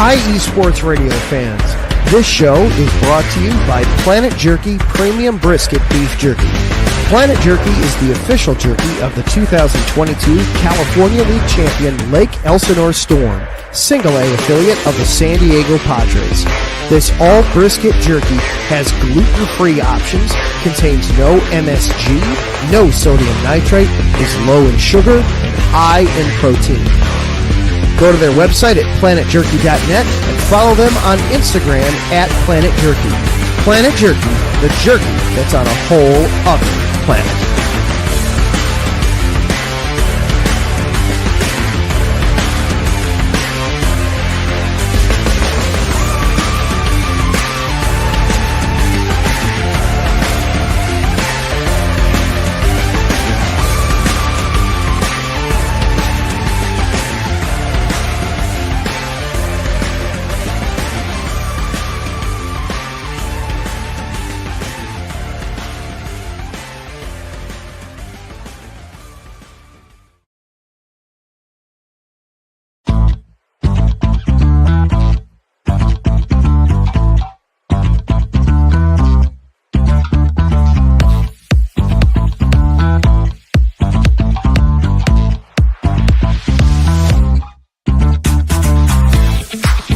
IE Sports Radio fans, this show is brought to you by Planet Jerky Premium Brisket Beef Jerky. Planet Jerky is the official jerky of the 2022 California League champion Lake Elsinore Storm, Single A affiliate of the San Diego Padres. This all brisket jerky has gluten-free options, contains no MSG, no sodium nitrate, is low in sugar, and high in protein. Go to their website at planetjerky.net and follow them on Instagram at Planet Jerky. Planet Jerky, the jerky that's on a whole other planet.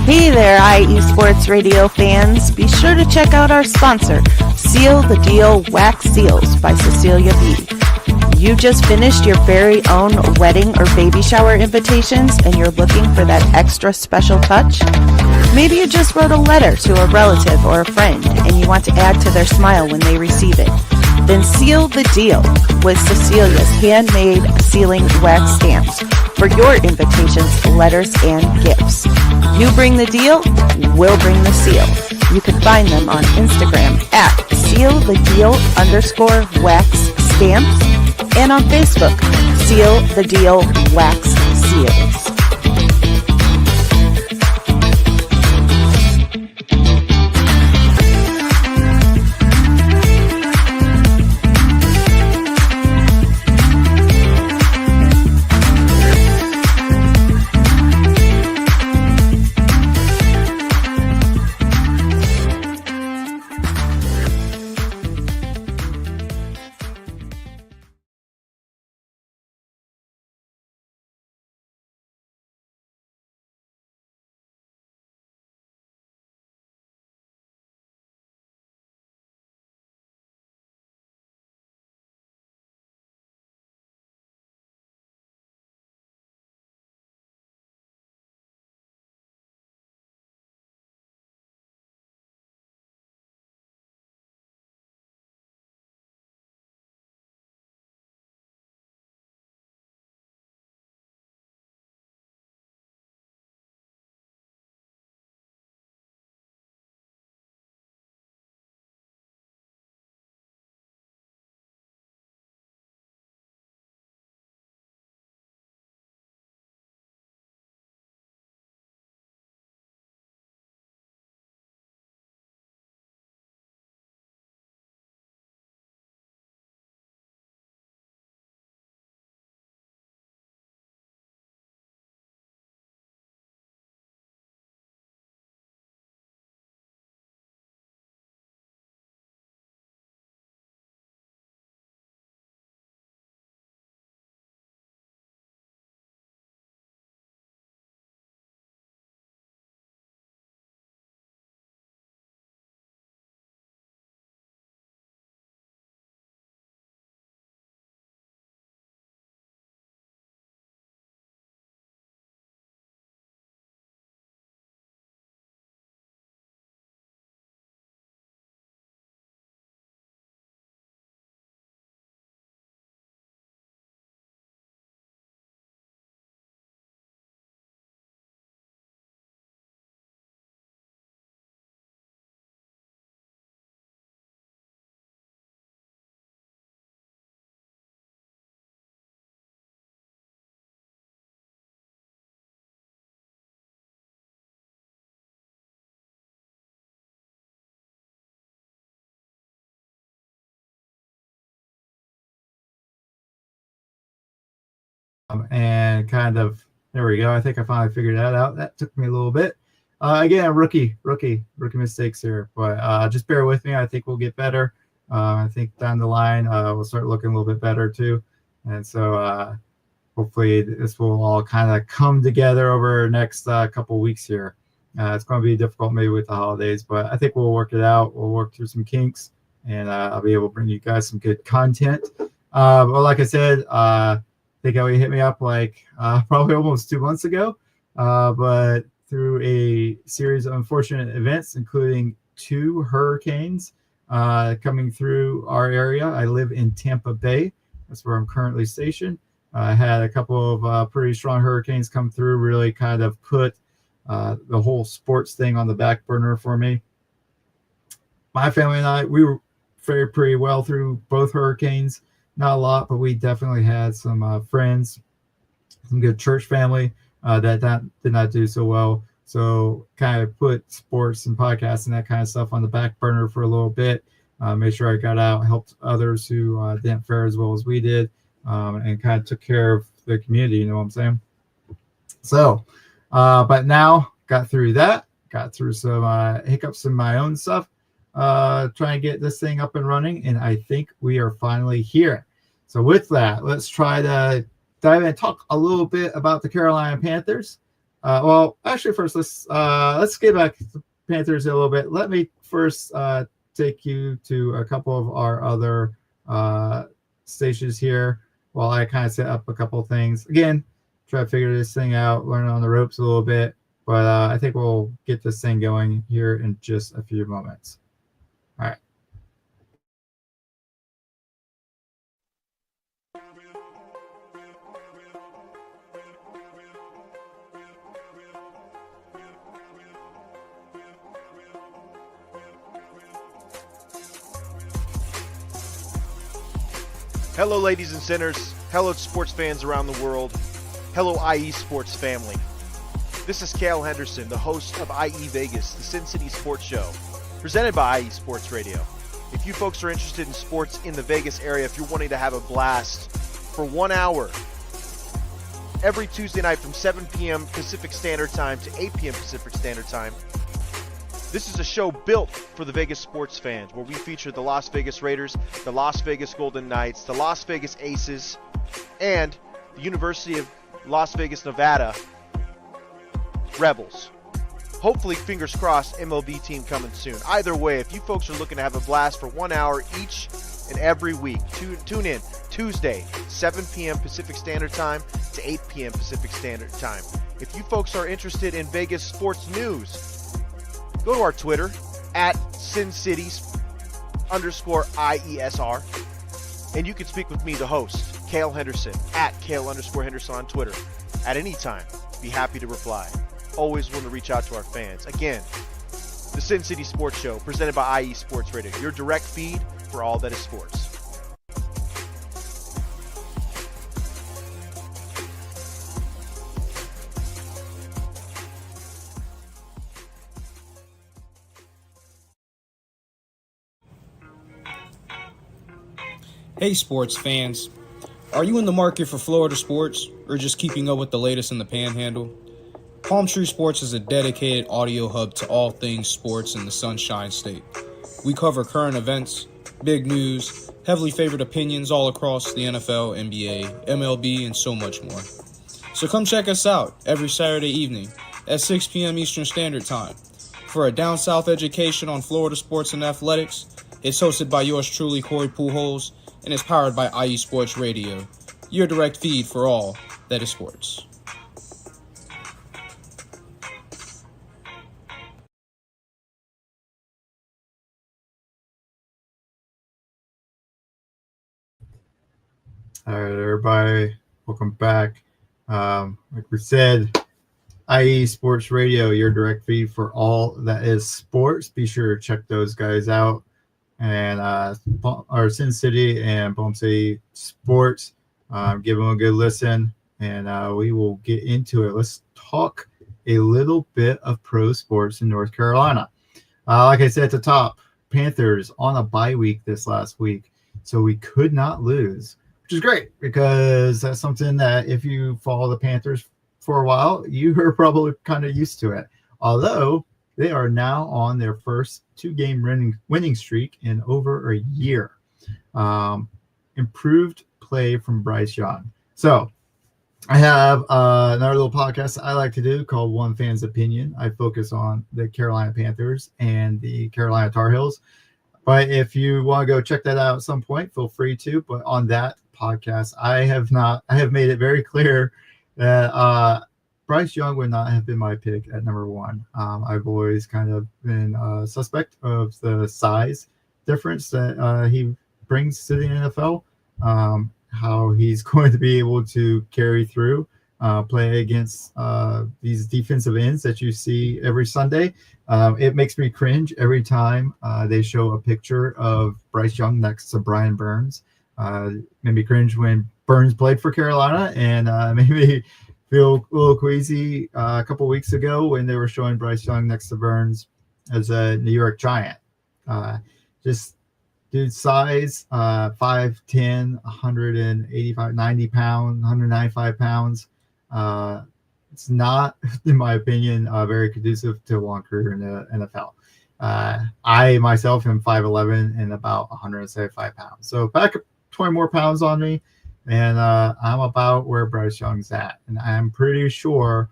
Hey there, IE Sports Radio fans. Be sure to check out our sponsor, Seal the Deal Wax Seals by Cecilia B. You just finished your very own wedding or baby shower invitations and you're looking for that extra special touch? Maybe you just wrote a letter to a relative or a friend and you want to add to their smile when they receive it. Then seal the deal with Cecilia's handmade sealing wax stamps for your invitations, letters, and gifts. You bring the deal, we'll bring the seal. You can find them on Instagram at sealthedeal_wax stamps and on Facebook, Seal the Deal Wax Seals. And kind of, there we go. I think I finally figured that out. That took me a little bit. Again, rookie mistakes here, but just bear with me. I think we'll get better. I think down the line we'll start looking a little bit better too, and so hopefully this will all kind of come together over the next couple weeks here. It's going to be difficult maybe with the holidays, but I think we'll work it out. We'll work through some kinks, and I'll be able to bring you guys some good content. But like I said, I think Ellie hit me up like probably almost 2 months ago, but through a series of unfortunate events, including 2 hurricanes coming through our area. I live in Tampa Bay. That's where I'm currently stationed. I had a couple of pretty strong hurricanes come through, really kind of put the whole sports thing on the back burner for me. My family and I, we were fared pretty well through both hurricanes. Not a lot, but we definitely had some friends, some good church family that did not do so well. So kind of put sports and podcasts and that kind of stuff on the back burner for a little bit. Made sure I got out, helped others who didn't fare as well as we did, and kind of took care of the community, you know what I'm saying? So, but now got through that, got through some hiccups in my own stuff, trying to get this thing up and running, and I think we are finally here. So with that, let's try to dive in and talk a little bit about the Carolina Panthers. Well, actually, first let's get back to the Panthers a little bit. Let me first take you to a couple of our other stations here while I kind of set up a couple of things. Again, try to figure this thing out, learn on the ropes a little bit, but I think we'll get this thing going here in just a few moments. All right. Hello, ladies and sinners. Hello, sports fans around the world. Hello, IE Sports family. This is Cale Henderson, the host of IE Vegas, the Sin City Sports Show, presented by IE Sports Radio. If you folks are interested in sports in the Vegas area, if you're wanting to have a blast for 1 hour, every Tuesday night from 7 p.m. Pacific Standard Time to 8 p.m. Pacific Standard Time, this is a show built for the Vegas sports fans, where we feature the Las Vegas Raiders, the Las Vegas Golden Knights, the Las Vegas Aces, and the University of Las Vegas, Nevada Rebels. Hopefully, fingers crossed, MLB team coming soon. Either way, if you folks are looking to have a blast for 1 hour each and every week, tune in Tuesday, 7 p.m. Pacific Standard Time to 8 p.m. Pacific Standard Time. If you folks are interested in Vegas sports news, go to our Twitter at SinCities_IESR, and you can speak with me, the host, Cale Henderson, at Cale_Henderson on Twitter at any time. Be happy to reply. Always want to reach out to our fans. Again, the Sin City Sports Show, presented by IE Sports Radio, your direct feed for all that is sports. Hey sports fans, are you in the market for Florida sports or just keeping up with the latest in the Panhandle? Palm Tree Sports is a dedicated audio hub to all things sports in the Sunshine State. We cover current events, big news, heavily favored opinions all across the NFL, NBA, MLB, and so much more. So come check us out every Saturday evening at 6 p.m. Eastern Standard Time for a down south education on Florida sports and athletics. It's hosted by yours truly, Corey Pujols, and is powered by IE Sports Radio, your direct feed for all that is sports. All right, everybody, welcome back. Like we said, IE Sports Radio, your direct feed for all that is sports. Be sure to check those guys out. And our Sin City and Palm City Sports, give them a good listen, and we will get into it. Let's talk a little bit of pro sports in North Carolina. Like I said at the top, Panthers on a bye week this last week, so we could not lose, which is great because that's something that if you follow the Panthers for a while, you are probably kind of used to it. although they are now on their first 2-game winning streak in over a year. Improved play from Bryce Young. So I have another little podcast I like to do called One Fan's Opinion. I focus on the Carolina Panthers and the Carolina Tar Heels. But if you want to go check that out at some point, feel free to. But on that podcast, I have made it very clear that Bryce Young would not have been my pick at number 1. I've always kind of been suspect of the size difference that he brings to the NFL. How he's going to be able to carry through, play against these defensive ends that you see every Sunday. It makes me cringe every time they show a picture of Bryce Young next to Brian Burns. Made me cringe when Burns played for Carolina, and made me feel a little queasy a couple weeks ago when they were showing Bryce Young next to Burns as a New York Giant. Just dude's size, 5'10", 185, 90 pounds, 195 pounds. It's not, in my opinion, very conducive to a long career in the NFL. I myself am 5'11" and about 175 pounds. So back 20 more pounds on me, and I'm about where Bryce Young's at. And I'm pretty sure,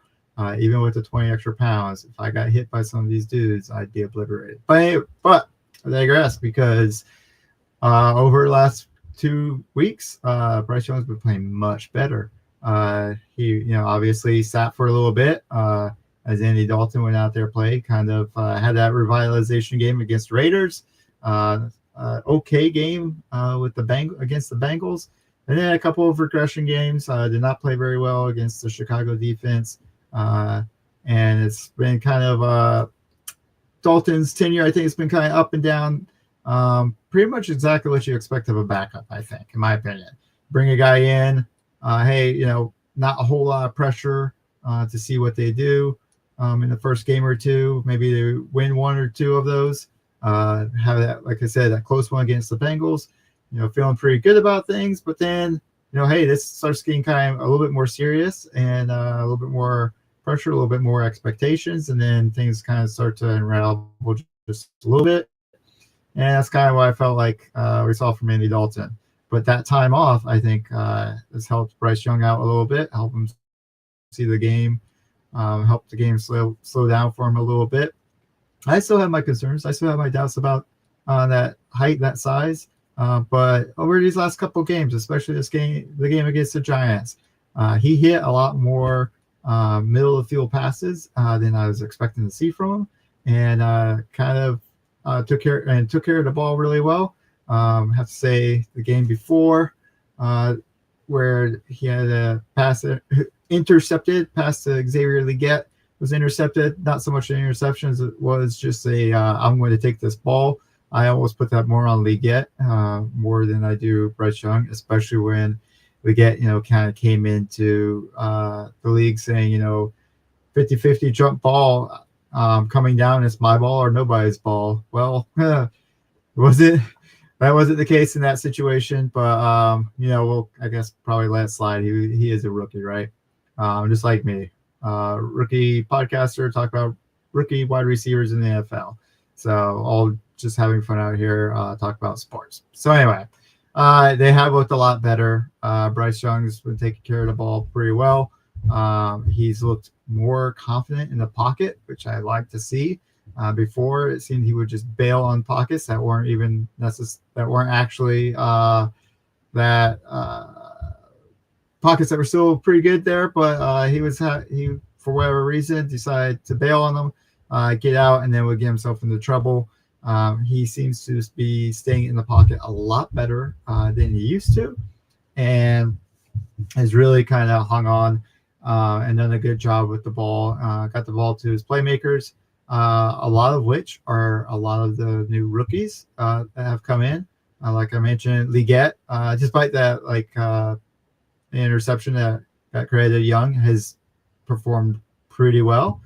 even with the 20 extra pounds, if I got hit by some of these dudes, I'd be obliterated. But I digress, because over the last 2 weeks, Bryce Young's been playing much better. He, obviously sat for a little bit as Andy Dalton went out there, played, kind of had that revitalization game against Raiders, okay game with against the Bengals, and then a couple of regression games. Did not play very well against the Chicago defense, and it's been kind of Dalton's tenure. I think it's been kind of up and down. Pretty much exactly what you expect of a backup, I think, in my opinion. Bring a guy in, hey, not a whole lot of pressure to see what they do in the first game or two. Maybe they win 1 or 2 of those. Have that, like I said, that close one against the Bengals. Feeling pretty good about things, but then, hey, this starts getting kind of a little bit more serious and a little bit more pressure, a little bit more expectations, and then things kind of start to unravel just a little bit. And that's kind of what I felt like we saw from Andy Dalton. But that time off, I think, has helped Bryce Young out a little bit, help him see the game, help the game slow down for him a little bit. I still have my concerns. I still have my doubts about that height, that size. But over these last couple of games, especially the game against the Giants, he hit a lot more middle of the field passes than I was expecting to see from him, and kind of took care of the ball really well. Have to say the game before, where he had a pass intercepted, pass to Xavier Legette was intercepted. Not so much an interception as it was just I'm going to take this ball. I always put that more on Legette more than I do Bryce Young, especially when Legette, kind of came into the league saying, 50-50 jump ball coming down, it's my ball or nobody's ball. Well, that wasn't the case in that situation, but we'll, I guess, probably let it slide. He is a rookie, right? Just like me, rookie podcaster, talk about rookie wide receivers in the NFL. So all just having fun out here, talk about sports. So anyway, they have looked a lot better. Bryce Young's been taking care of the ball pretty well. He's looked more confident in the pocket, which I like to see. Before, it seemed he would just bail on pockets that weren't even that weren't actually pockets that were still pretty good there, but he for whatever reason decided to bail on them, get out, and then would get himself into trouble. He seems to be staying in the pocket a lot better than he used to, and has really kind of hung on and done a good job with the ball. Got the ball to his playmakers, a lot of which are a lot of the new rookies that have come in. Like I mentioned, Legette, despite that interception that credited Young, has performed pretty well.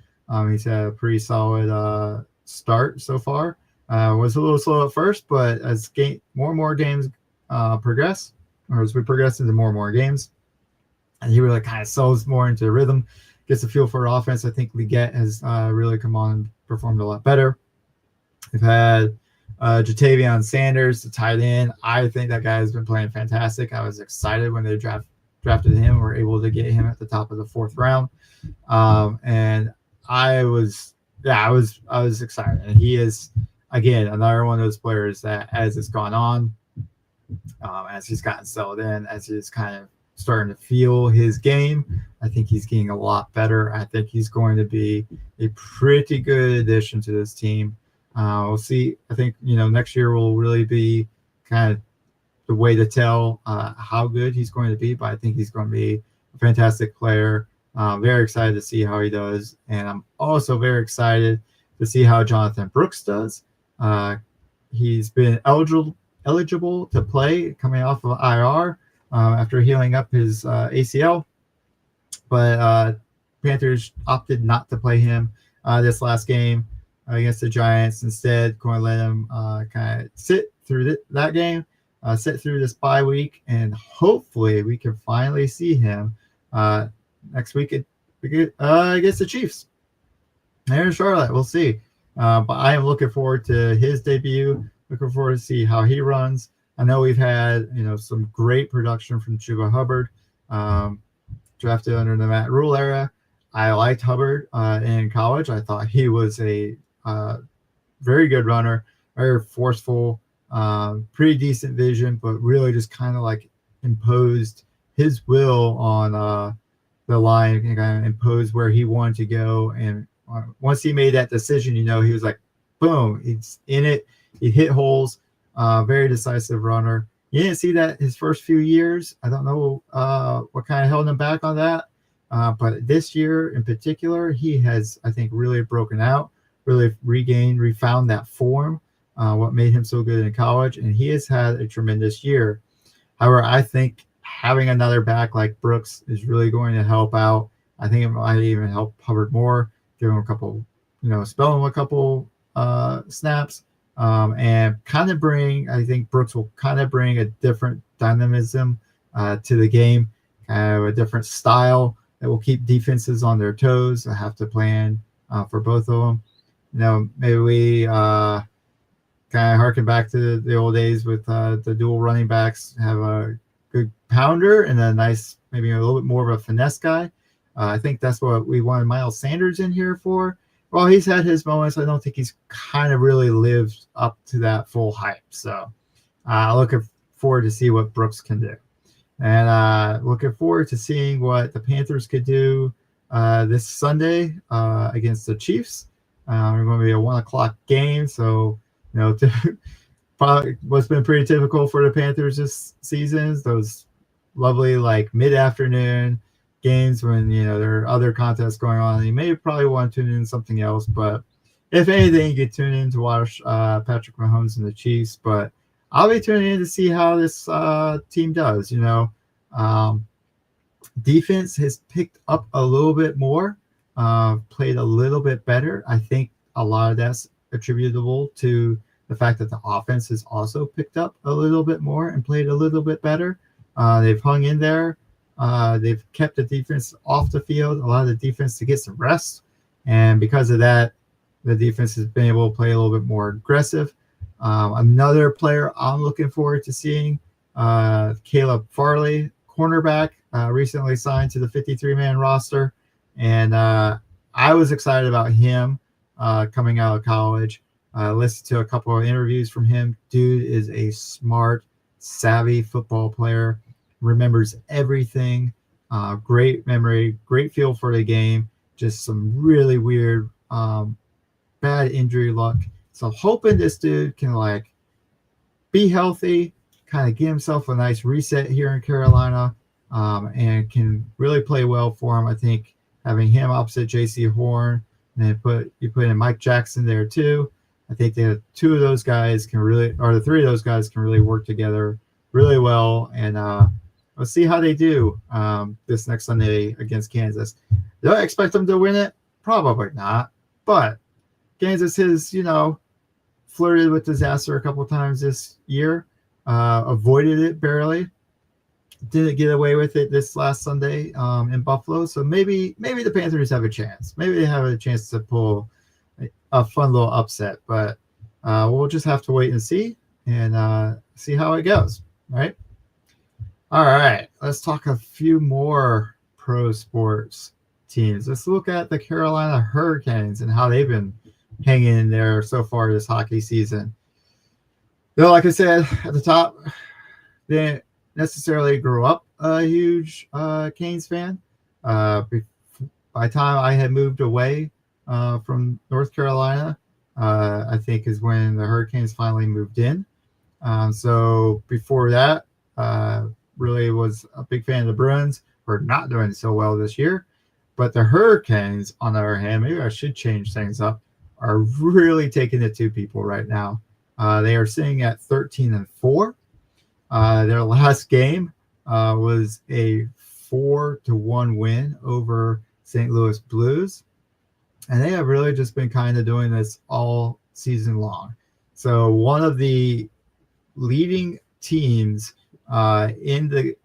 He's had a pretty solid start so far. Was a little slow at first, but as more and more games progress, or as we progress into more and more games, and he really kind of settles more into rhythm, gets a feel for offense. I think Leggett has really come on and performed a lot better. We've had Jatavion Sanders, the tight end. I think that guy has been playing fantastic. I was excited when they drafted him. We're able to get him at the top of the 4th round, and I was excited. And he is, again, another one of those players that, as it's gone on, as he's gotten settled in, as he's kind of starting to feel his game, I think he's getting a lot better. I think he's going to be a pretty good addition to this team. We'll see. I think, next year will really be kind of the way to tell how good he's going to be, but I think he's going to be a fantastic player. Very excited to see how he does. And I'm also very excited to see how Jonathan Brooks does. He's been eligible to play coming off of IR after healing up his ACL, but Panthers opted not to play him this last game against the Giants. Instead, going to let him kind of sit through that game, sit through this bye week, and hopefully we can finally see him next week against the Chiefs. They're in Charlotte. We'll see. But I am looking forward to his debut. Looking forward to see how he runs. I know we've had some great production from Chuba Hubbard, drafted under the Matt Rule era. I liked Hubbard in college. I thought he was a very good runner, very forceful, pretty decent vision, but really just kind of like imposed his will on the line and kind of imposed where he wanted to go. And once he made that decision, he was like, boom, he's in it. He hit holes. Very decisive runner. You didn't see that his first few years. I don't know what kind of held him back on that. But this year in particular, he has, I think, really broken out, really refound that form, what made him so good in college. And he has had a tremendous year. However, I think having another back like Brooks is really going to help out. I think it might even help Hubbard more, give him a couple, spell him a couple snaps. And kind of I think Brooks will kind of bring a different dynamism to the game, kind of a different style that will keep defenses on their toes. I have to plan for both of them. Maybe we kind of harken back to the old days with the dual running backs, have a good pounder and a nice, maybe a little bit more of a finesse guy. I think that's what we wanted Miles Sanders in here for. Well, he's had his moments. I don't think he's kind of really lived up to that full hype. So looking forward to see what Brooks can do. And looking forward to seeing what the Panthers could do this Sunday against the Chiefs. We're going to be a 1:00 game. So, probably what's been pretty typical for the Panthers this season is those lovely, like, mid-afternoon games when there are other contests going on. You may probably want to tune in something else, but if anything, you could tune in to watch Patrick Mahomes and the Chiefs. But I'll be tuning in to see how this team does. Defense has picked up a little bit more, played a little bit better. I think a lot of that's attributable to the fact that the offense has also picked up a little bit more and played a little bit better. They've hung in there. They've kept the defense off the field, a lot of the defense to get some rest. And because of that, the defense has been able to play a little bit more aggressive. Another player I'm looking forward to seeing, Caleb Farley, cornerback, recently signed to the 53-man roster. And I was excited about him coming out of college. Listened to a couple of interviews from him. Dude is a smart, savvy football player. Remembers everything, great memory, great feel for the game, just some really weird bad injury luck. So I'm hoping this dude can be healthy, kind of give himself a nice reset here in Carolina, and can really play well for him. I think having him opposite JC Horn, and then you put in Mike Jackson there too. I think the two of those guys can really, or the three of those guys can really work together really well. And let's see how they do this next Sunday against Kansas. Do I expect them to win it? Probably not. But Kansas has, flirted with disaster a couple of times this year, avoided it barely. didn't get away with it this last Sunday in Buffalo. So maybe the Panthers have a chance. Maybe they have a chance to pull a fun little upset. But we'll just have to wait and see how it goes. Right. All right. Let's talk a few more pro sports teams. Let's look at the Carolina Hurricanes and how they've been hanging in there so far this hockey season. Though, like I said at the top, they didn't necessarily grew up a huge Canes fan. By the time I had moved away from North Carolina, I think is when the Hurricanes finally moved in. So before that, really was a big fan of the Bruins. We're not doing so well this year. But the Hurricanes, on the other hand, maybe I should change things up, are really taking it to people right now. They are sitting at 13-4. Their last game was a 4-1 win over St. Louis Blues. And they have really just been kind of doing this all season long. So one of the leading teams in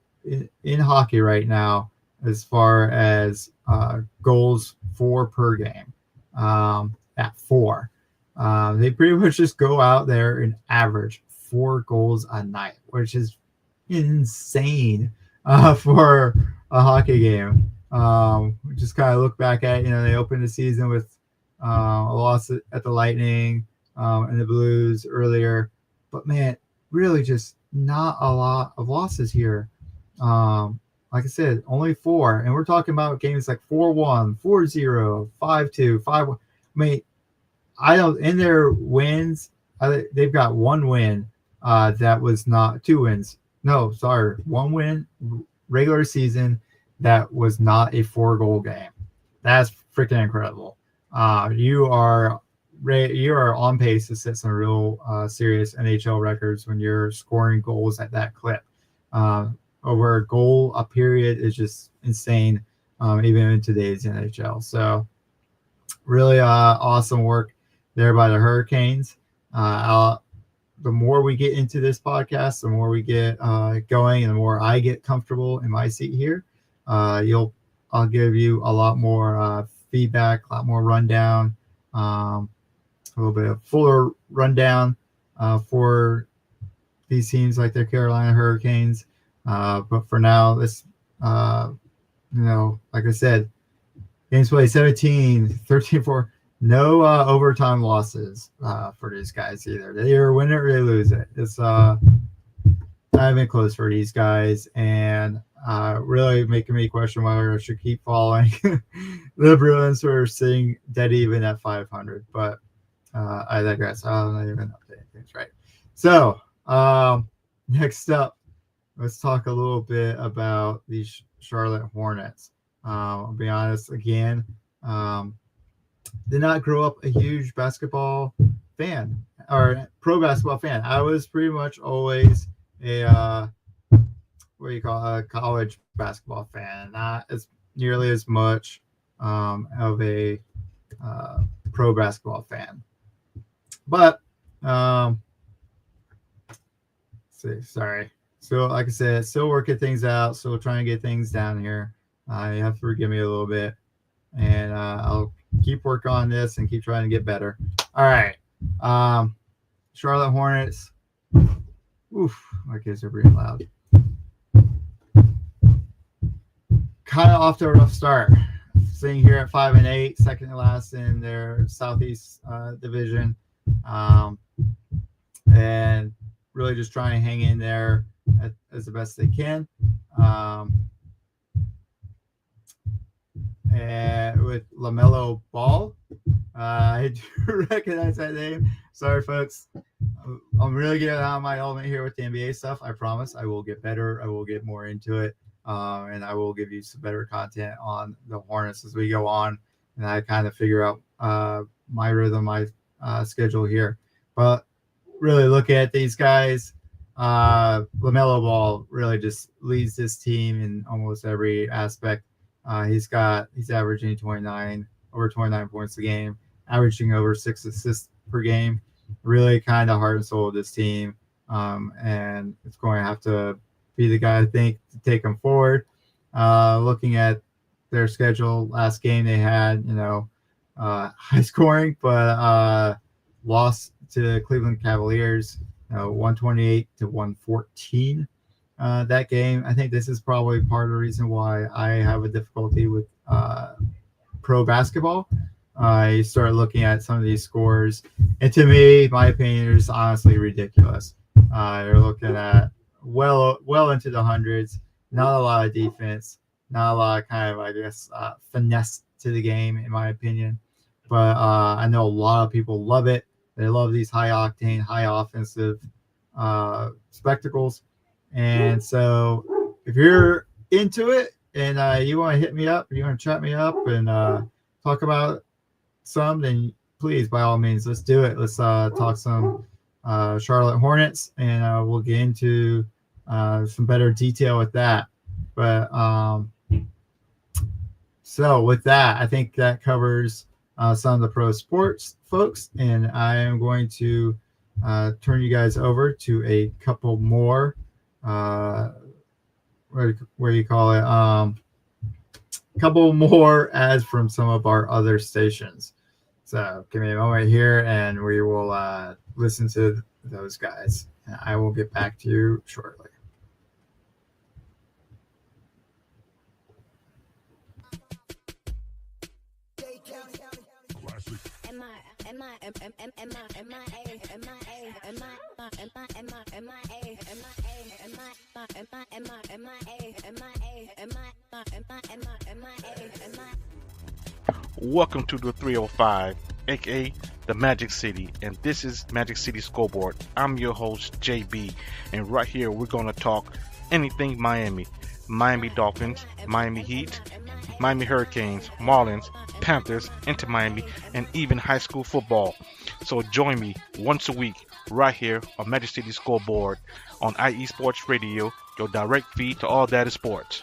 hockey right now as far as goals for per game at 4. They pretty much just go out there and average 4 goals a night, which is insane for a hockey game. Just kind of look back at, they opened the season with a loss at the Lightning and the Blues earlier. But, man, really just not a lot of losses here. Like I said, only 4. And we're talking about games like 4-1, 4-0, 5-2, 5-1. I don't, in their wins, they've got 1 win that was not 2 wins. No, sorry, 1 win regular season that was not a 4-goal game. That's freaking incredible. You are on pace to set some real serious NHL records when you're scoring goals at that clip. Over a goal a period is just insane, even in today's NHL. So really awesome work there by the Hurricanes. The more we get into this podcast, the more we get going, and the more I get comfortable in my seat here, I'll give you a lot more feedback, a lot more rundown, a little bit of fuller rundown for these teams like the Carolina Hurricanes. But for now, let's, like I said, games played 17, 13-4. No overtime losses for these guys either. They either win it or they lose it. It's not even close for these guys, and really making me question whether I should keep following the Bruins, who are sitting dead even at 500. But I digress. I'm not even updating things right. So next up, let's talk a little bit about the Charlotte Hornets. I'll be honest again. Did not grow up a huge basketball fan or pro basketball fan. I was pretty much always a college basketball fan, not as nearly as much of a pro basketball fan. But sorry. So like I said, still working things out, still trying to get things down here. You have to forgive me a little bit, and I'll keep working on this and keep trying to get better. All right. Charlotte Hornets. Oof, my kids are breathing loud. Kind of off to a rough start. Sitting here at 5-8, second to last in their Southeast division. And really just trying to hang in there as the best they can. And with LaMelo Ball, I do recognize that name. Sorry, folks. I'm really getting out of my element here with the NBA stuff. I promise I will get better. I will get more into it. And I will give you some better content on the Hornets as we go on. And I kind of figure out my rhythm, my schedule here. But really look at these guys. LaMelo Ball really just leads this team in almost every aspect. He's averaging over 29 points a game, averaging over 6 assists per game. Really kind of heart and soul of this team. And it's going to have to be the guy, I think, to take them forward. Looking at their schedule, last game they had, high scoring, but lost to Cleveland Cavaliers, 128-114. That game, I think this is probably part of the reason why I have a difficulty with pro basketball. You start looking at some of these scores, and to me, my opinion, is honestly ridiculous. You're looking at well into the hundreds, not a lot of defense, not a lot of kind of, I guess, finesse to the game, in my opinion. But I know a lot of people love it. They love these high octane, high offensive spectacles. And so if you're into it and you want to hit me up, you want to chat me up and talk about some, then please, by all means, let's do it. Let's talk some Charlotte Hornets, and we'll get into some better detail with that. But so with that, I think that covers some of the pro sports folks, and I am going to turn you guys over to a couple more where do you call it, couple more ads from some of our other stations. So give me a moment here and we will listen to those guys, and I will get back to you shortly. Welcome to the 305, aka the Magic City, and this is Magic City Scoreboard. I'm your host JB, and right here we're gonna talk anything Miami, Miami Dolphins, Miami Heat, Miami Hurricanes, Marlins, Panthers, Inter Miami, and even high school football. So join me once a week right here on Magic City Scoreboard on IE Sports Radio, your direct feed to all that is sports.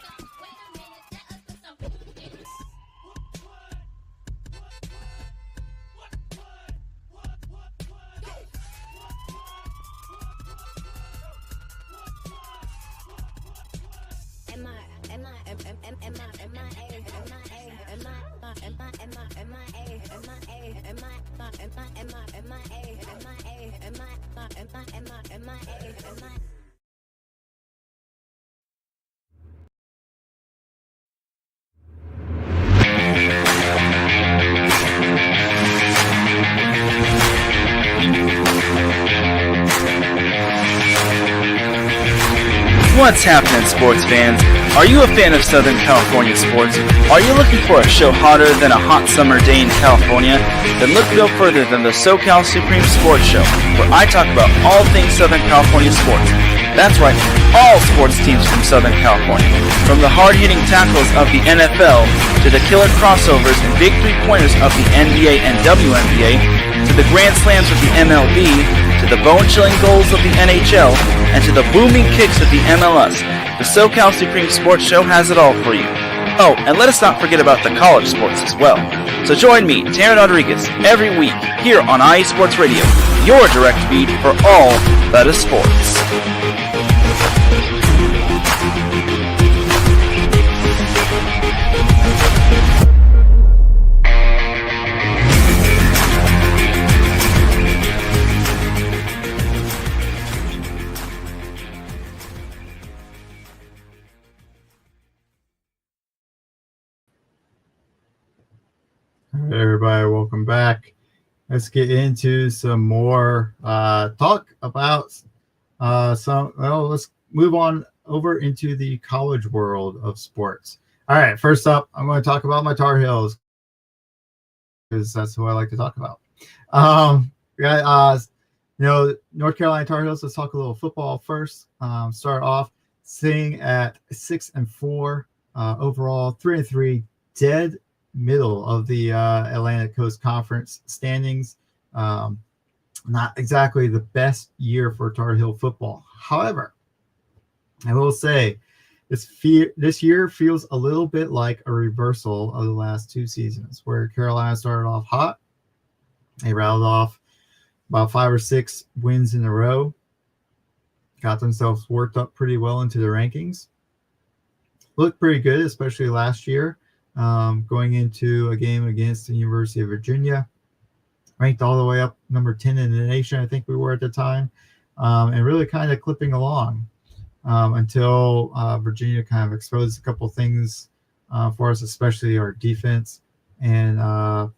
What's happening, sports fans? Are you a fan of Southern California sports? Are you looking for a show hotter than a hot summer day in California? Then look no further than the SoCal Supreme Sports Show, where I talk about all things Southern California sports. That's right, all sports teams from Southern California. From the hard-hitting tackles of the NFL, to the killer crossovers and big three-pointers of the NBA and WNBA, to the grand slams of the MLB, to the bone-chilling goals of the NHL, and to the booming kicks of the MLS. The SoCal Supreme Sports Show has it all for you. Oh, and let us not forget about the college sports as well. So join me, Taryn Rodriguez, every week here on IE Sports Radio, your direct feed for all that is sports. Hey everybody, welcome back. Let's get into some more talk about let's move on over into the college world of sports. All right, first up, I'm going to talk about my Tar Heels because that's who I like to talk about. North Carolina Tar Heels. Let's talk a little football first. Start off sitting at 6-4 overall, 3-3, dead middle of the Atlantic Coast Conference standings. Not exactly the best year for Tar Heel football. However, I will say this year feels a little bit like a reversal of the last two seasons, where Carolina started off hot. They rattled off about 5 or 6 wins in a row. got themselves worked up pretty well into the rankings. Looked pretty good, especially last year, going into a game against the University of Virginia, ranked all the way up number 10 in the nation, I think we were at the time, and really kind of clipping along until Virginia kind of exposed a couple things for us, especially our defense. And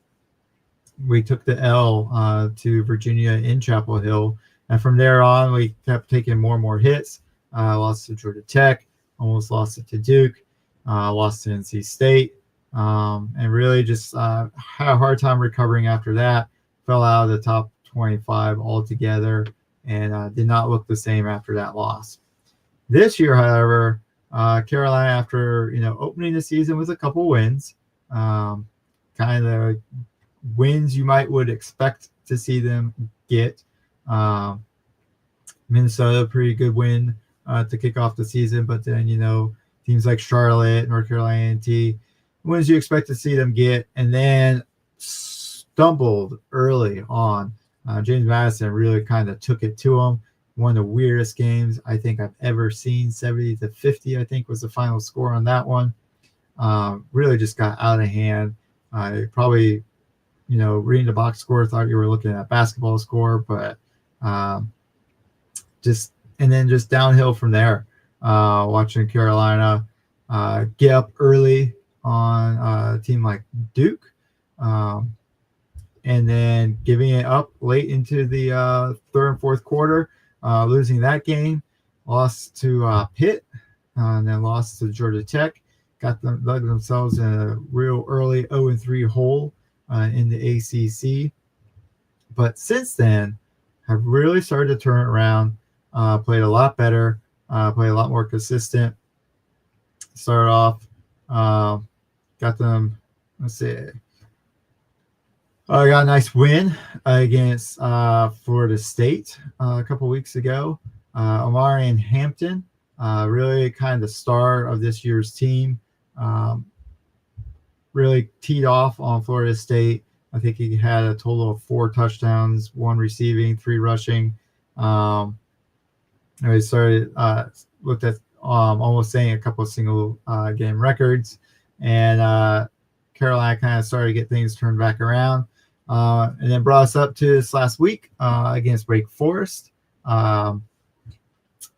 we took the L to Virginia in Chapel Hill. And from there on, we kept taking more and more hits. Lost to Georgia Tech, almost lost it to Duke, lost to NC State, and really just had a hard time recovering after that. Fell out of the top 25 altogether and did not look the same after that loss. This year, however, Carolina, after opening the season with a couple wins, kind of wins you would expect to see them get. Minnesota, pretty good win to kick off the season, but then teams like Charlotte, North Carolina A&T, wins you expect to see them get, and then stumbled early on. James Madison really kind of took it to them. One of the weirdest games I think I've ever seen. 70-50, I think, was the final score on that one. Really just got out of hand. Probably, reading the box score, thought you were looking at a basketball score, but just downhill from there. Watching Carolina get up early on a team like Duke, and then giving it up late into the third and fourth quarter, losing that game, lost to Pitt, and then lost to Georgia Tech. Dug themselves in a real early 0-3 hole in the ACC. But since then, have really started to turn it around, played a lot better, played a lot more consistent. Started off, got them, let's see, I got a nice win against Florida State a couple weeks ago. Omarion Hampton, really kind of the star of this year's team. Really teed off on Florida State. I think he had a total of 4 touchdowns, 1 receiving, 3 rushing. He started looked at almost saying a couple of single game records, and Carolina kind of started to get things turned back around, and then brought us up to this last week against Wake Forest. Had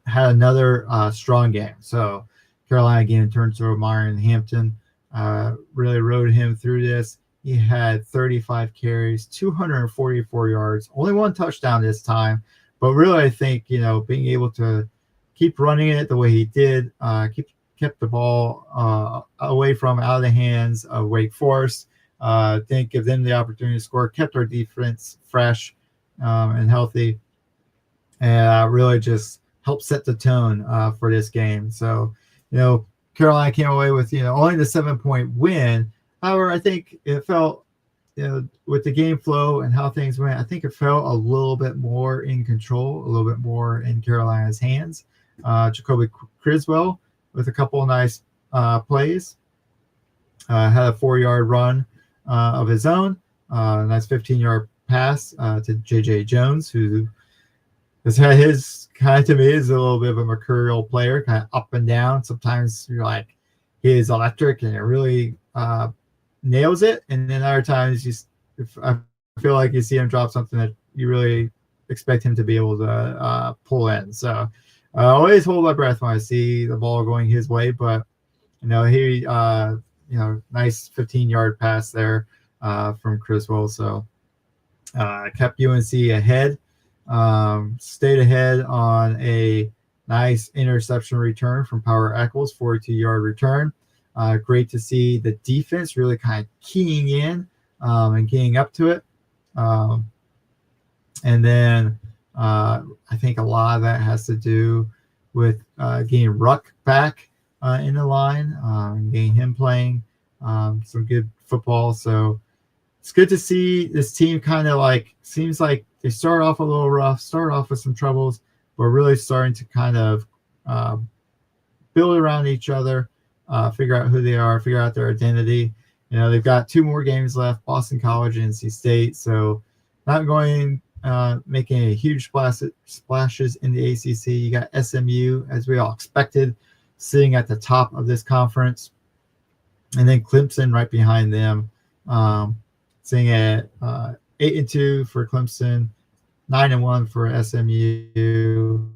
another strong game. So Carolina again turned to Omarion Hampton, really rode him through this. He had 35 carries, 244 yards, only 1 touchdown this time. But really, I think, being able to keep running it the way he did, kept the ball out of the hands of Wake Forest. Didn't give them the opportunity to score, kept our defense fresh and healthy, and really just helped set the tone for this game. So, Carolina came away with, only the 7-point win. However, I think it felt, with the game flow and how things went, I think it felt a little bit more in control, a little bit more in Carolina's hands. Jacoby Criswell with a couple of nice plays. Had a 4-yard run of his own. Nice 15-yard pass to J.J. Jones, who has had his to me is a little bit of a mercurial player, kind of up and down. Sometimes you're like, he is electric and it really nails it. And then other times I feel like you see him drop something that you really expect him to be able to pull in. So I always hold my breath when I see the ball going his way, but nice 15-yard pass there from Criswell. So kept UNC ahead, stayed ahead on a nice interception return from Power Echols, 42-yard return. Great to see the defense really kind of keying in and keying up to it. And then I think a lot of that has to do with getting Ruck back in the line, getting him playing some good football. So it's good to see this team kind of seems like they start off a little rough, start off with some troubles, but really starting to kind of build around each other, figure out who they are, figure out their identity. They've got 2 more games left, Boston College and NC State. So not going making a huge splashes in the ACC. You got SMU, as we all expected, sitting at the top of this conference, and then Clemson right behind them, sitting at 8-2 for Clemson, 9-1 for SMU.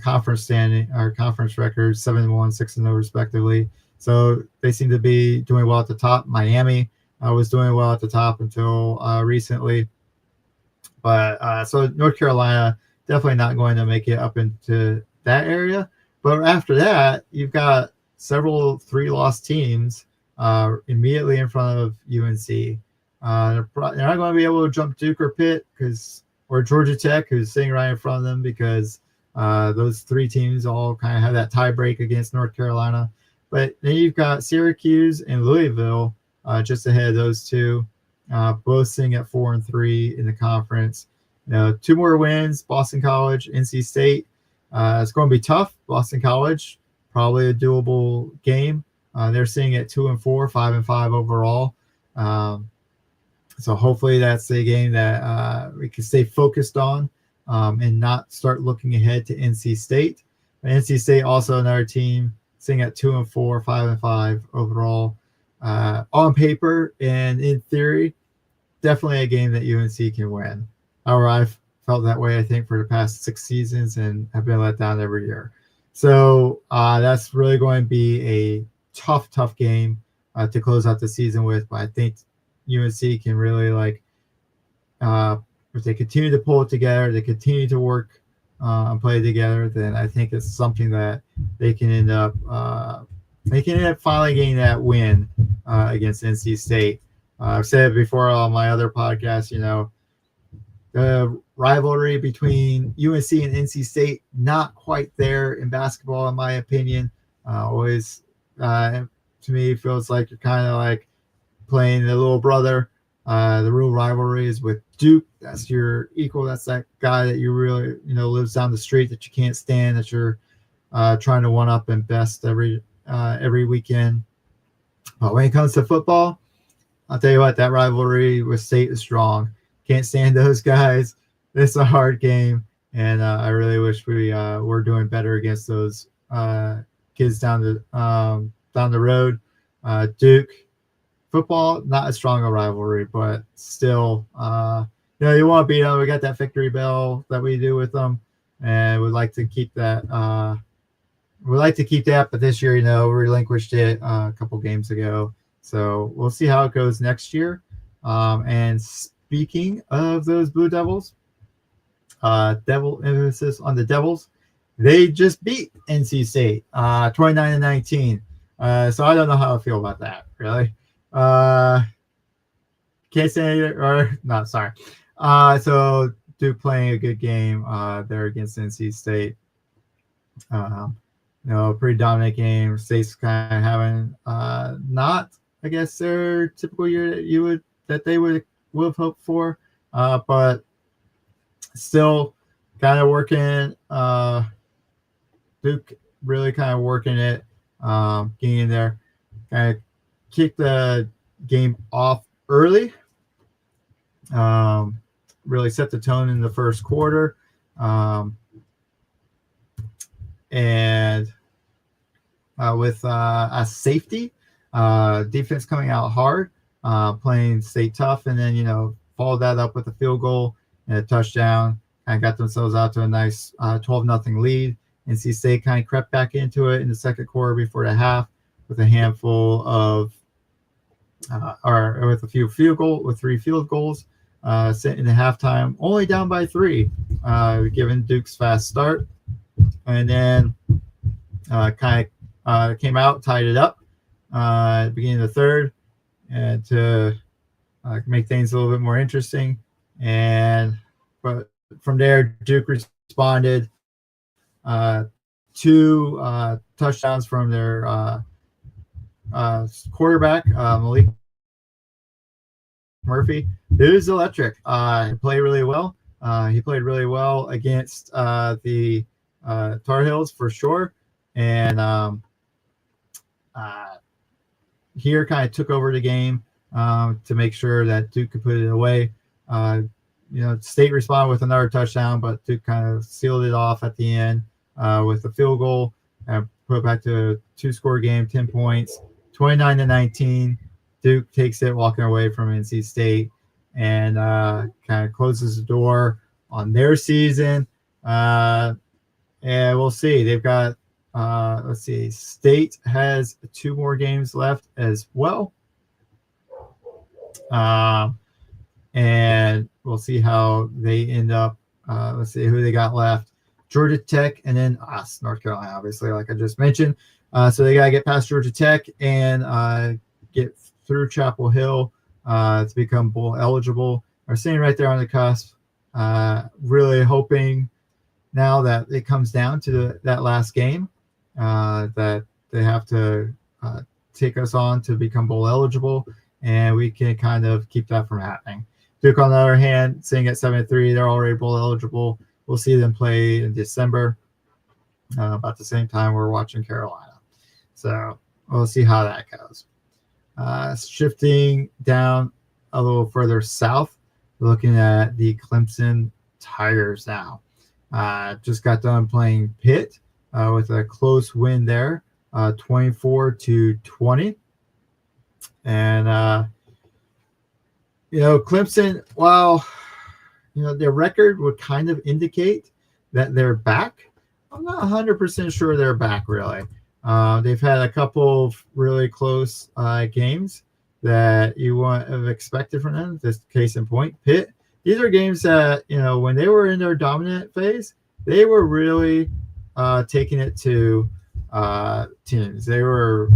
Conference standing or conference records 7-1, 6-0 respectively. So they seem to be doing well at the top. Miami was doing well at the top until recently. But so North Carolina definitely not going to make it up into that area. But after that, you've got several 3-loss teams immediately in front of UNC. They're not going to be able to jump Duke or Pitt or Georgia Tech, who's sitting right in front of them, because those 3 teams all kind of have that tie break against North Carolina. But then you've got Syracuse and Louisville just ahead of those 2, both sitting at 4-3 in the conference. 2 more wins, Boston College, NC State. It's going to be tough. Boston College, probably a doable game. They're sitting at 2-4, 5-5 overall. So hopefully that's a game that we can stay focused on and not start looking ahead to NC State. But NC State also another team sitting at 2-4, 5-5 overall. On paper and in theory, definitely a game that UNC can win. However, I've felt that way, I think, for the past 6 seasons and have been let down every year. So that's really going to be a tough game to close out the season with. But I think UNC can really, if they continue to pull it together, they continue to work and play together, then I think it's something that they can end up finally getting that win against NC State. I've said it before on my other podcast, the rivalry between UNC and NC State, not quite there in basketball, in my opinion. Always, to me, feels like you're kind of like playing the little brother. The real rivalry is with Duke. That's your equal. That's that guy that you really, lives down the street that you can't stand, that you're trying to one up and best every weekend. But when it comes to football, I'll tell you what, that rivalry with State is strong. Can't stand those guys. It's a hard game, and I really wish we were doing better against those kids down the road. Duke football, not as strong a rivalry, but still, you want to beat them. We got that victory bell that we do with them, and we'd like to keep that. But this year, we relinquished it a couple games ago. So we'll see how it goes next year. And speaking of those Blue Devils, devil emphasis on the Devils, they just beat NC State 29-19. So I don't know how I feel about that, really. Can't say it, or not, sorry. So Duke playing a good game there against NC State. Pretty dominant game. State's kind of having not, I guess, their typical year that they would have hoped for, but still kind of working. Duke really kind of working it, getting in there, kind of kick the game off early. Really set the tone in the first quarter, and with a safety, defense coming out hard, playing State tough, and then followed that up with a field goal and a touchdown, and got themselves out to a nice 12-0 lead. NC State kind of crept back into it in the second quarter before the half with a handful of with three field goals, sent in the halftime, only down by 3, given Duke's fast start, and then came out, tied it up at the beginning of the third, and to make things a little bit more interesting. But from there, Duke responded. 2 touchdowns from their quarterback, Malik Murphy. It was electric. He played really well. He played really well against the Tar Heels for sure. And here kind of took over the game to make sure that Duke could put it away. State responded with another touchdown, but Duke kind of sealed it off at the end with a field goal and put it back to a 2-score game, 10 points, 29-19. Duke takes it walking away from NC State and kind of closes the door on their season. And we'll see. They've got, State has 2 more games left as well. And we'll see how they end up. Let's see who they got left. Georgia Tech and then us, North Carolina, obviously, like I just mentioned. So they got to get past Georgia Tech and get through Chapel Hill to become bowl eligible. They're sitting right there on the cusp. Really hoping now that it comes down to that last game that they have to take us on to become bowl eligible, and we can kind of keep that from happening. Duke, on the other hand, sitting at 7-3, they're already bowl eligible. We'll see them play in December, about the same time we're watching Carolina. So we'll see how that goes. Shifting down a little further south, looking at the Clemson Tigers now. Just got done playing Pitt with a close win there, 24-20. And Clemson, while their record would kind of indicate that they're back, I'm not 100% sure they're back really. They've had a couple of really close games that you wouldn't have expected from them. This case in point, Pitt. These are games that, when they were in their dominant phase, they were really taking it to teams. They were,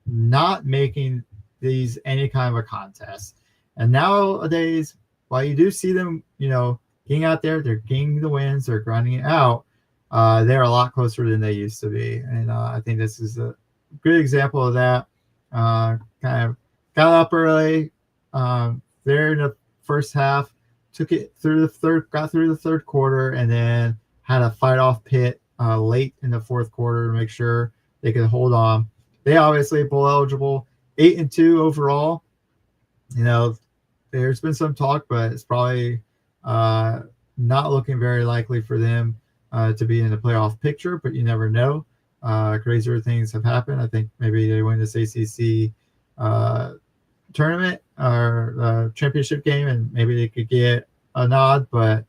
not making these any kind of a contest. And nowadays, while you do see them, getting out there, they're getting the wins, they're grinding it out. They're a lot closer than they used to be. And I think this is a good example of that. Kind of got up early there in the first half, took it through got through the third quarter, and then had a fight off Pitt late in the fourth quarter to make sure they could hold on. They obviously bowl eligible, 8-2 overall. There's been some talk, but it's probably not looking very likely for them to be in the playoff picture, but you never know. Crazier things have happened. I think maybe they win this ACC tournament or championship game, and maybe they could get a nod, but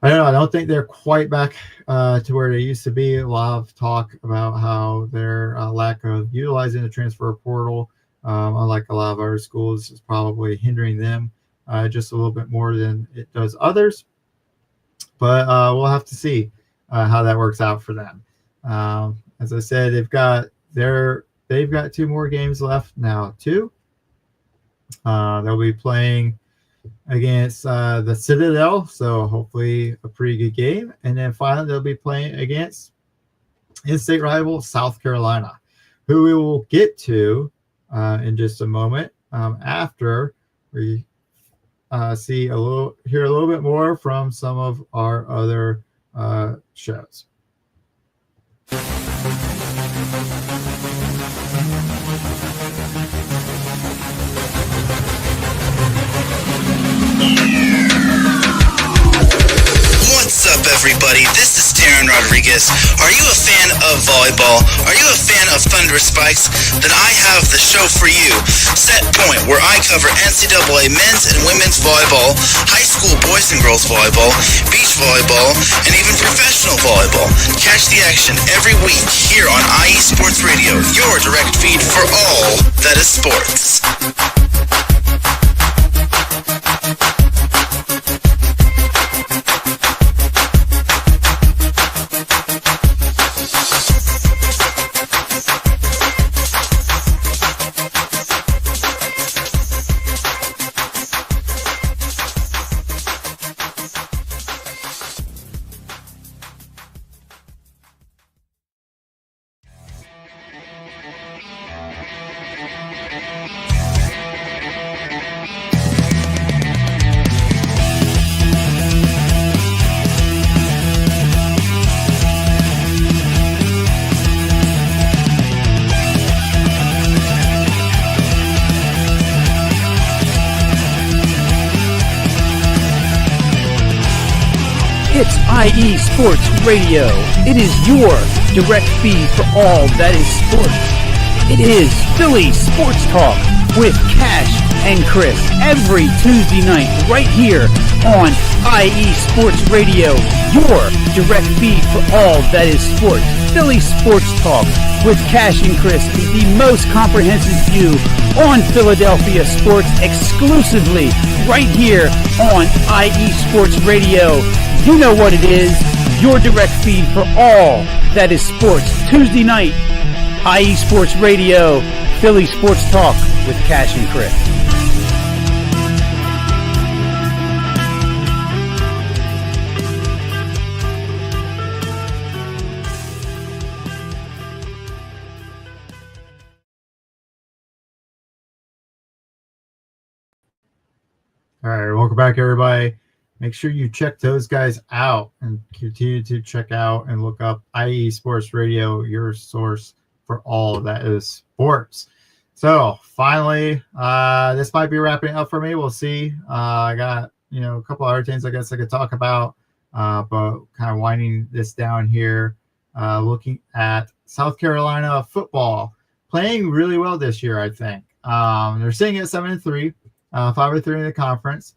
I don't know. I don't think they're quite back to where they used to be. A lot of talk about how their lack of utilizing the transfer portal, unlike a lot of other schools, is probably hindering them just a little bit more than it does others. But we'll have to see how that works out for them. As I said, they've got 2 more games left now too. They'll be playing against the Citadel, so hopefully a pretty good game. And then finally, they'll be playing against in-state rival South Carolina, who we will get to in just a moment after we hear a little bit more from some of our other shows. What's up, everybody? This is Darren Rodriguez. Are you a fan of volleyball? Are you a fan of Thunderous Spikes? Then I have the show for you, Set Point, where I cover NCAA men's and women's volleyball, high school boys and girls volleyball, beach volleyball, and even professional volleyball. Catch the action every week here on IE Sports Radio, your direct feed for all that is sports. IE Sports Radio. It is your direct feed for all that is sports. It is Philly Sports Talk with Cash and Chris every Tuesday night right here on IE Sports Radio, your direct feed for all that is sports. Philly Sports Talk with Cash and Chris is the most comprehensive view on Philadelphia sports exclusively right here on IE Sports Radio. You know what it is, your direct feed for all that is sports. Tuesday night, IE Sports Radio, Philly Sports Talk with Cash and Chris. All right, welcome back, everybody. Make sure you check those guys out and continue to check out and look up IE Sports Radio, your source for all that is sports. So finally, this might be wrapping up for me. We'll see. I got a couple other things I guess I could talk about, but kind of winding this down here. Looking at South Carolina football, playing really well this year. I think they're sitting at 7-3. 5-3 in the conference.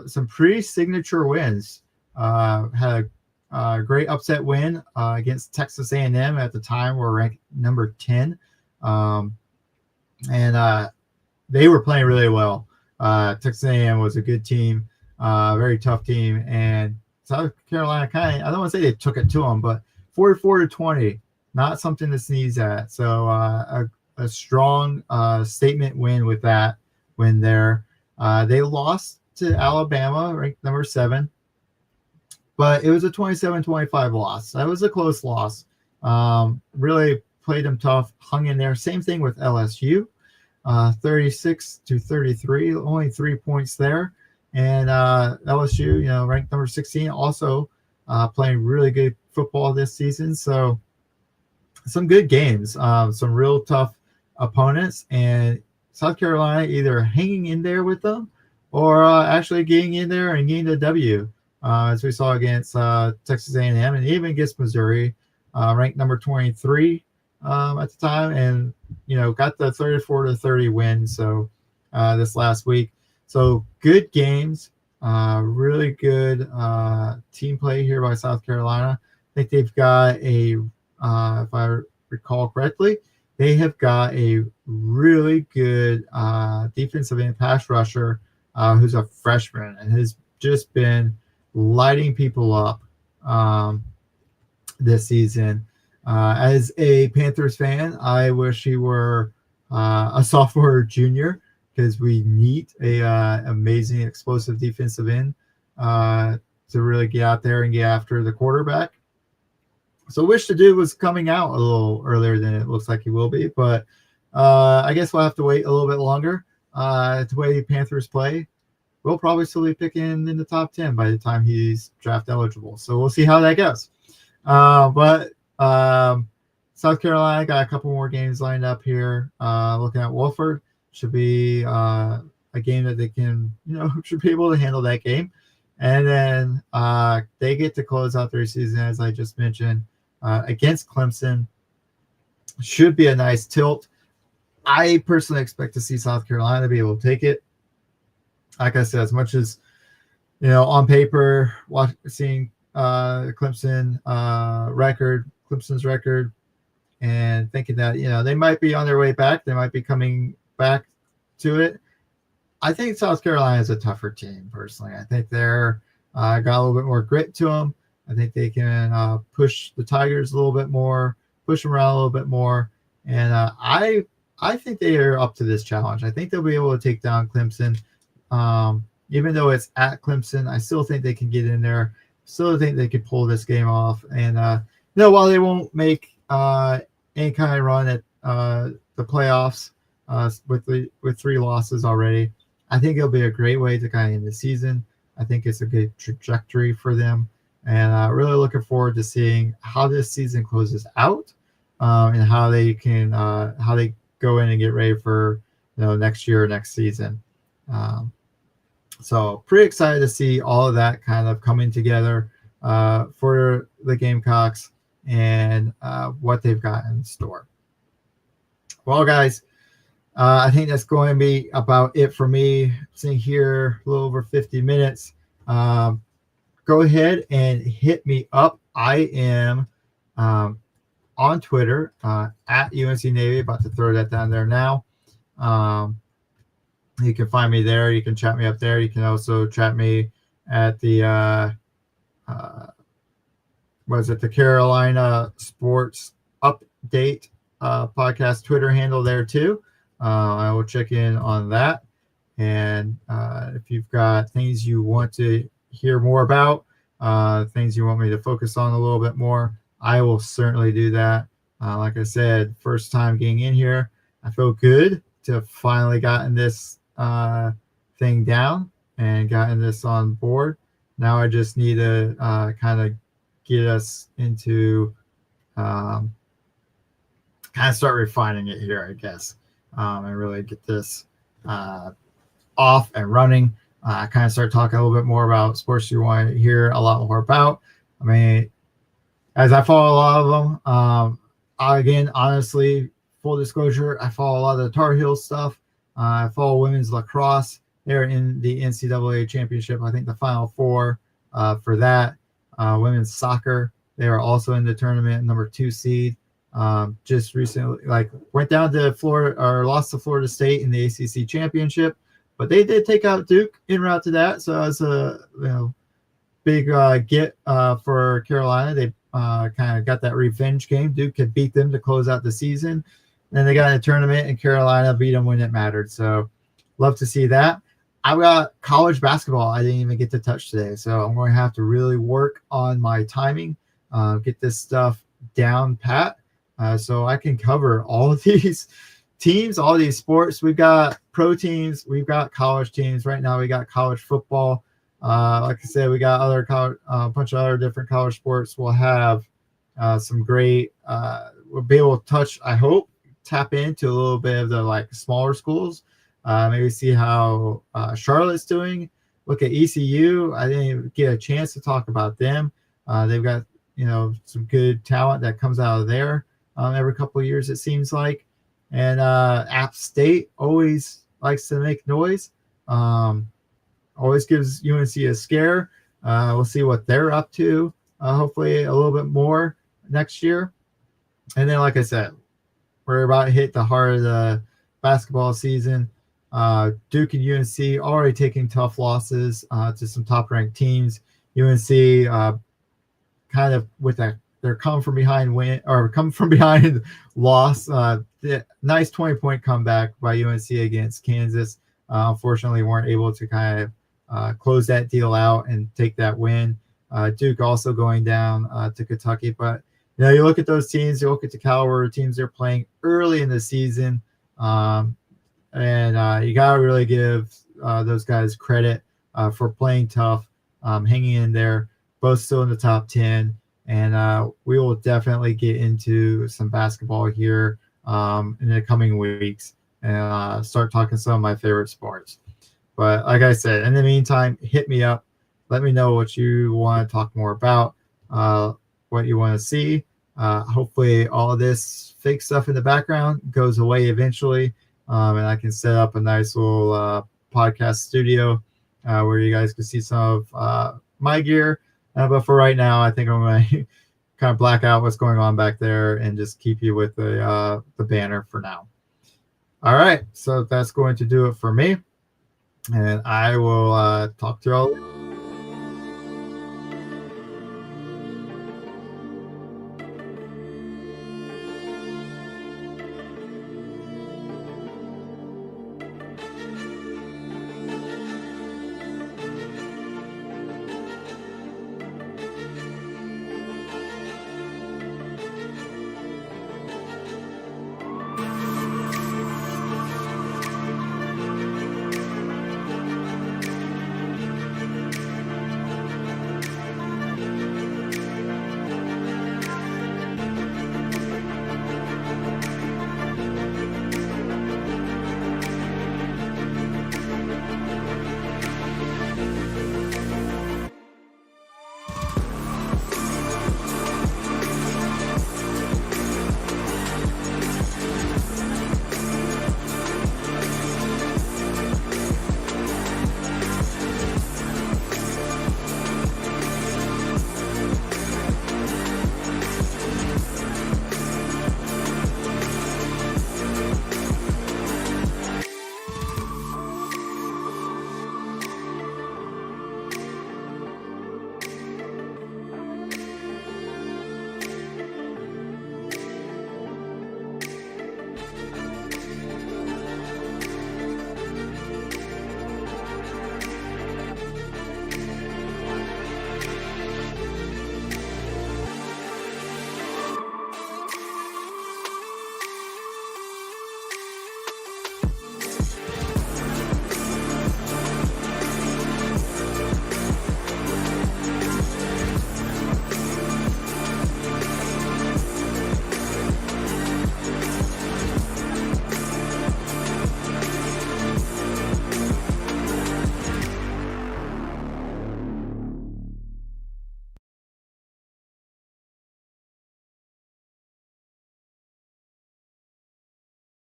Some pretty signature wins. Had a great upset win against Texas A&M. At the time, we're ranked number 10. And they were playing really well. Texas A&M was a good team, very tough team. And South Carolina I don't want to say they took it to them, but 44-20, not something to sneeze at. So a strong statement win with that win there. They lost to Alabama, ranked number 7, but it was a 27-25 loss. That was a close loss. Really played them tough, hung in there. Same thing with LSU, 36-33, only 3 points there. And LSU, ranked number 16, also playing really good football this season. So some good games, some real tough opponents, and South Carolina either hanging in there with them or actually getting in there and getting the W, as we saw against Texas A&M and even against Missouri, ranked number 23 at the time, and got the 34-30 win. So this last week, so good games, really good team play here by South Carolina. I think they've got if I recall correctly, they have got a really good defensive end pass rusher who's a freshman and has just been lighting people up this season. As a Panthers fan, I wish he were a sophomore or junior, because we need a amazing explosive defensive end to really get out there and get after the quarterback. So wish the dude was coming out a little earlier than it looks like he will be, but I guess we'll have to wait a little bit longer. The way the Panthers play, we'll probably still be picking in the top 10 by the time he's draft eligible. So we'll see how that goes. But South Carolina got a couple more games lined up here. Looking at Wofford, should be a game that they can, should be able to handle that game. And then they get to close out their season, as I just mentioned, against Clemson. Should be a nice tilt. I personally expect to see South Carolina be able to take it. Like I said, as much as, on paper, seeing Clemson's record, and thinking that, they might be on their way back. They might be coming back to it. I think South Carolina is a tougher team, personally. I think they're got a little bit more grit to them. I think they can push the Tigers a little bit more, push them around a little bit more. And I think they are up to this challenge. I think they'll be able to take down Clemson. Even though it's at Clemson, I still think they can get in there. Still think they could pull this game off. And, while they won't make any kind of run at the playoffs with 3 losses already, I think it'll be a great way to kind of end the season. I think it's a good trajectory for them. And really looking forward to seeing how this season closes out, and how they can how they go in and get ready for next year or next season. So pretty excited to see all of that kind of coming together. for the Gamecocks and what they've got in store. Well, guys, I think that's going to be about it for me. Sitting here a little over 50 minutes. Go ahead and hit me up. I am on Twitter at UNC Navy. About to throw that down there now. You can find me there. You can chat me up there. You can also chat me at the the Carolina Sports Update podcast Twitter handle there too. I will check in on that. And if you've got things you want to hear more about, things you want me to focus on a little bit more, I will certainly do that. Like I said, first time getting in here, I feel good to have finally gotten this thing down and gotten this on board. Now I just need to kind of get us into kind of start refining it here, I guess, and really get this off and running. Kind of start talking a little bit more about sports you want to hear a lot more about. I mean, as I follow a lot of them, again, honestly, full disclosure, I follow a lot of the Tar Heels stuff. I follow women's lacrosse. They're in the NCAA championship. I think the Final Four for that. Women's soccer, they are also in the tournament, number 2 seed. Just recently, went down to Florida or lost to Florida State in the ACC championship, but they did take out Duke en route to that. So it's a big get for Carolina. They kind of got that revenge game. Duke had beat them to close out the season. Then they got in a tournament, and Carolina beat them when it mattered. So love to see that. I've got college basketball I didn't even get to touch today. So I'm going to have to really work on my timing, get this stuff down pat, so I can cover all of these teams, all these sports. We've got pro teams. We've got college teams. Right now we got college football. Like I said, we got other a bunch of other different college sports. We'll have some great we'll be able to touch, I hope, tap into a little bit of the smaller schools. Maybe see how Charlotte's doing. Look at ECU. I didn't even get a chance to talk about them. They've got some good talent that comes out of there every couple of years, it seems like. And App State always likes to make noise. Always gives UNC a scare. We'll see what they're up to. Hopefully a little bit more next year. And then, like I said, we're about to hit the heart of the basketball season. Duke and UNC already taking tough losses to some top-ranked teams. UNC kind of with their come from behind loss. The nice 20-point comeback by UNC against Kansas. Unfortunately, weren't able to kind of close that deal out and take that win. Duke also going down to Kentucky, but you look at those teams, you look at the caliber of teams they're playing early in the season, and you got to really give those guys credit for playing tough, hanging in there, both still in the top 10. And we will definitely get into some basketball here in the coming weeks and start talking some of my favorite sports. But like I said, in the meantime, hit me up. Let me know what you want to talk more about, what you want to see. Hopefully all of this fake stuff in the background goes away eventually, and I can set up a nice little podcast studio where you guys can see some of my gear. But for right now, I think I'm going to kind of black out what's going on back there and just keep you with the banner for now. All right, so that's going to do it for me. And I will talk to you all